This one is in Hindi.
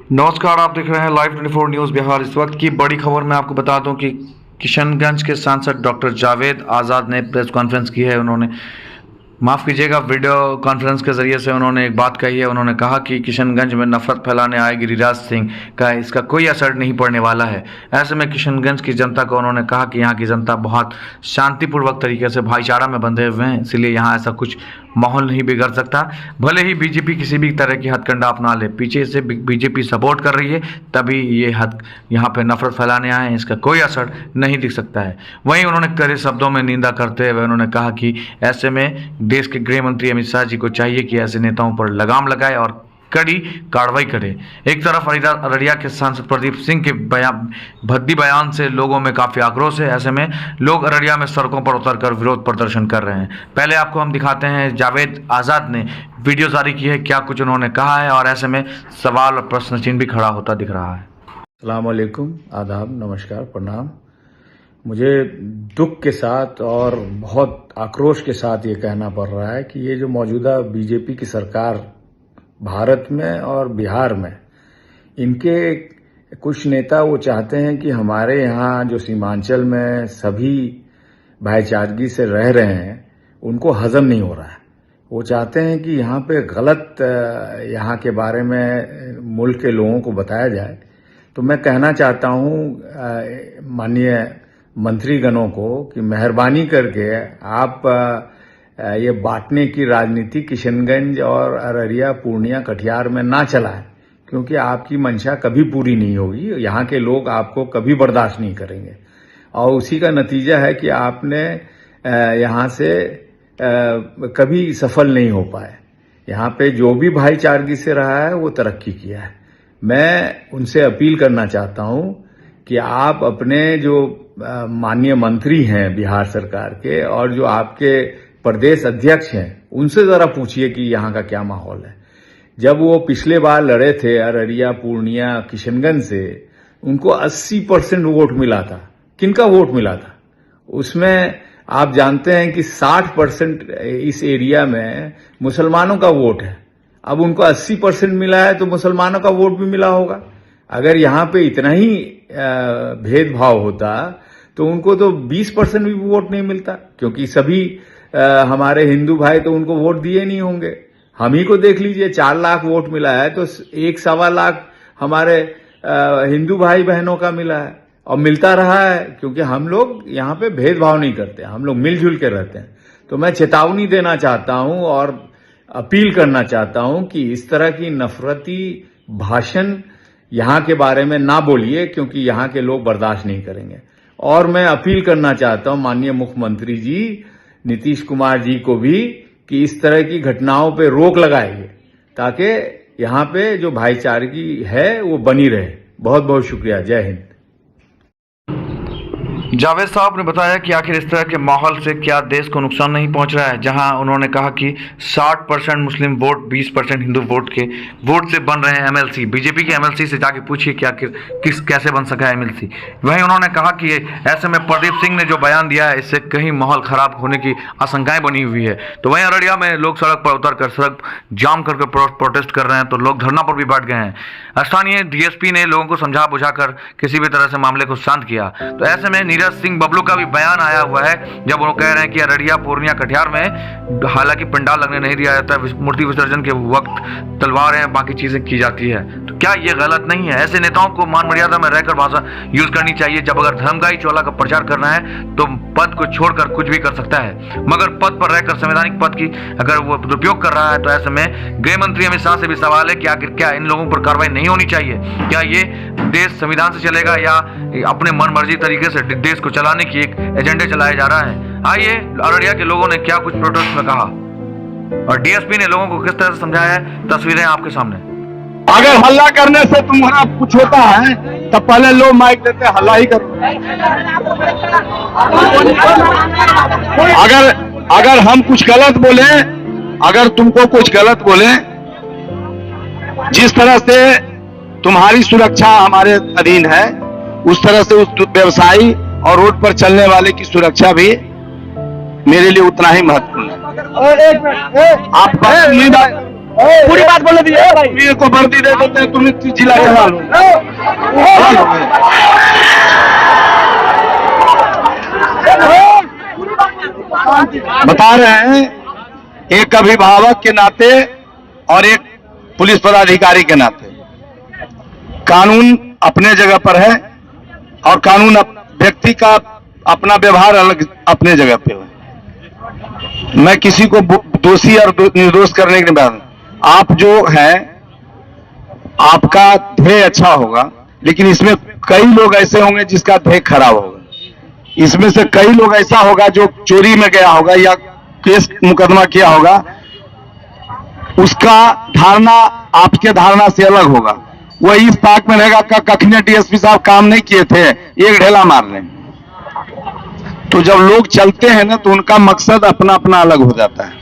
नमस्कार, आप देख रहे हैं लाइव 24 न्यूज़ बिहार। इस वक्त की बड़ी खबर मैं आपको बता दूं कि किशनगंज के सांसद डॉक्टर जावेद आज़ाद ने प्रेस कॉन्फ्रेंस की है। उन्होंने माफ़ कीजिएगा, वीडियो कॉन्फ्रेंस के ज़रिए से उन्होंने एक बात कही है। उन्होंने कहा कि किशनगंज में नफरत फैलाने आए गिरिराज सिंह का इसका कोई असर नहीं पड़ने वाला है। ऐसे में किशनगंज की जनता को उन्होंने कहा कि यहाँ की जनता बहुत शांतिपूर्वक तरीके से भाईचारा में बंधे हुए हैं, इसलिए यहाँ ऐसा कुछ माहौल नहीं बिगड़ सकता। भले ही बीजेपी किसी भी तरह की हथकंडा अपना ले, पीछे से बीजेपी सपोर्ट कर रही है, तभी ये यहाँ पे नफरत फैलाने आए हैं, इसका कोई असर नहीं दिख सकता है। वहीं उन्होंने कड़े शब्दों में निंदा करते हुए उन्होंने कहा कि ऐसे में देश के गृह मंत्री अमित शाह जी को चाहिए कि ऐसे नेताओं पर लगाम लगाए और कड़ी कार्रवाई करे। एक तरफ अररिया के सांसद प्रदीप सिंह के भद्दी बयान से लोगों में काफी आक्रोश है। ऐसे में लोग अररिया में सड़कों पर उतरकर विरोध प्रदर्शन कर रहे हैं। पहले आपको हम दिखाते हैं, जावेद आज़ाद ने वीडियो जारी की है, क्या कुछ उन्होंने कहा है, और ऐसे में सवाल और प्रश्न चिन्ह भी खड़ा होता दिख रहा है। अस्सलाम वालेकुम, आदाब, नमस्कार, प्रणाम। मुझे दुख के साथ और बहुत आक्रोश के साथ ये कहना पड़ रहा है कि ये जो मौजूदा बीजेपी की सरकार भारत में और बिहार में, इनके कुछ नेता वो चाहते हैं कि हमारे यहाँ जो सीमांचल में सभी भाईचारगी से रह रहे हैं उनको हजम नहीं हो रहा है। वो चाहते हैं कि यहाँ पे गलत यहाँ के बारे में मुल्क के लोगों को बताया जाए। तो मैं कहना चाहता हूँ माननीय मंत्रीगणों को कि मेहरबानी करके आप ये बांटने की राजनीति किशनगंज और अररिया, पूर्णिया, कटिहार में ना चलाएं, क्योंकि आपकी मंशा कभी पूरी नहीं होगी। यहाँ के लोग आपको कभी बर्दाश्त नहीं करेंगे और उसी का नतीजा है कि आपने यहाँ से कभी सफल नहीं हो पाए। यहाँ पे जो भी भाईचारगी से रहा है वो तरक्की किया है। मैं उनसे अपील करना चाहता हूँ कि आप अपने जो माननीय मंत्री हैं बिहार सरकार के और जो आपके प्रदेश अध्यक्ष हैं, उनसे जरा पूछिए कि यहाँ का क्या माहौल है। जब वो पिछले बार लड़े थे अररिया, पूर्णिया, किशनगंज से, उनको 80% वोट मिला था। किनका वोट मिला था? उसमें आप जानते हैं कि 60% इस एरिया में मुसलमानों का वोट है। अब उनको 80% मिला है तो मुसलमानों का वोट भी मिला होगा। अगर यहाँ पे इतना ही भेदभाव होता तो उनको तो 20% भी वोट नहीं मिलता, क्योंकि सभी हमारे हिंदू भाई तो उनको वोट दिए नहीं होंगे। हम ही को देख लीजिए, 4 लाख वोट मिला है तो 1.25 लाख हमारे हिंदू भाई बहनों का मिला है और मिलता रहा है, क्योंकि हम लोग यहाँ पे भेदभाव नहीं करते, हम लोग मिलजुल के रहते हैं। तो मैं चेतावनी देना चाहता हूँ और अपील करना चाहता हूँ कि इस तरह की नफरती भाषण यहाँ के बारे में ना बोलिए, क्योंकि यहाँ के लोग बर्दाश्त नहीं करेंगे। और मैं अपील करना चाहता हूँ माननीय मुख्यमंत्री जी नीतीश कुमार जी को भी कि इस तरह की घटनाओं पे रोक लगाइए, ताकि यहाँ पे जो भाईचारगी है वो बनी रहे। बहुत बहुत शुक्रिया। जय हिंद। जावेद साहब ने बताया कि आखिर इस तरह के माहौल से क्या देश को नुकसान नहीं पहुंच रहा है, जहां उन्होंने कहा कि 60% मुस्लिम वोट, 20% हिंदू वोट के वोट से बन रहे हैं एमएलसी। बीजेपी के एमएलसी से जाके पूछिए कि आखिर कैसे बन सका है एमएलसी। वहीं उन्होंने कहा कि ऐसे में प्रदीप सिंह ने जो बयान दिया है, इससे कहीं माहौल खराब होने की आशंकाएं बनी हुई है। तो वहीं अररिया में लोग सड़क पर उतरकर सड़क जाम करके प्रोटेस्ट कर रहे हैं, तो लोग धरना पर भी बैठ गए हैं। स्थानीय डीएसपी ने लोगों को समझा बुझाकर किसी भी तरह से मामले को शांत किया। तो ऐसे में नीरज सिंह बबलू का भी बयान आया हुआ है, जब वो कह रहे हैं कि अररिया, पूर्णिया, कटिहार में हालांकि पंडाल लगने नहीं दिया जाता है, मूर्ति विसर्जन के वक्त तलवारें बाकी चीजें की जाती है। तो क्या ये गलत नहीं है? ऐसे नेताओं को मान मर्यादा में रहकर भाषा यूज करनी चाहिए। जब अगर धर्मगाई चोला का प्रचार करना है तो पद को छोड़कर कुछ भी कर सकता है, मगर पद पर रहकर संवैधानिक पद की अगर वो दुरुपयोग कर रहा है तो ऐसे में गृह मंत्री अमित शाह से भी सवाल है कि आखिर क्या इन लोगों पर कार्रवाई नहीं होनी चाहिए? क्या ये देश संविधान से चलेगा या अपने मन मर्जी तरीके से देश को चलाने की एक एजेंडे चलाया जा रहा है? आइए, अररिया के लोगों ने क्या कुछ प्रोटेस्ट में कहा और डीएसपी ने लोगों को किस तरह से समझाया है, तस्वीरें आपके सामने। अगर हल्ला करने से तुम्हारा कुछ होता है तब पहले लो माइक देते हल्ला ही करो। अगर हम कुछ गलत बोले, अगर तुमको कुछ गलत बोले, जिस तरह से तुम्हारी सुरक्षा हमारे अधीन है, उस तरह से उस व्यवसायी और रोड पर चलने वाले की सुरक्षा भी मेरे लिए उतना ही महत्वपूर्ण है। आप पूरी बात बोलने दीजिए भाई। मेरे को वर्दी दे देते हैं, तुम जिला जवान बता रहे हैं, एक अभिभावक के नाते और एक पुलिस पदाधिकारी के नाते कानून अपने जगह पर है और कानून व्यक्ति का अपना व्यवहार अलग अपने जगह पे है। मैं किसी को दोषी और निर्दोष करने के बाद, आप जो है आपका ध्येय अच्छा होगा, लेकिन इसमें कई लोग ऐसे होंगे जिसका ध्येय खराब होगा। इसमें से कई लोग ऐसा होगा जो चोरी में गया होगा या केस मुकदमा किया होगा, उसका धारणा आपके धारणा से अलग होगा। वही इस ताक में रहेगा कखने डीएसपी साहब काम नहीं किए थे, एक ढेला मार लें। तो जब लोग चलते हैं ना तो उनका मकसद अपना अपना अलग हो जाता है।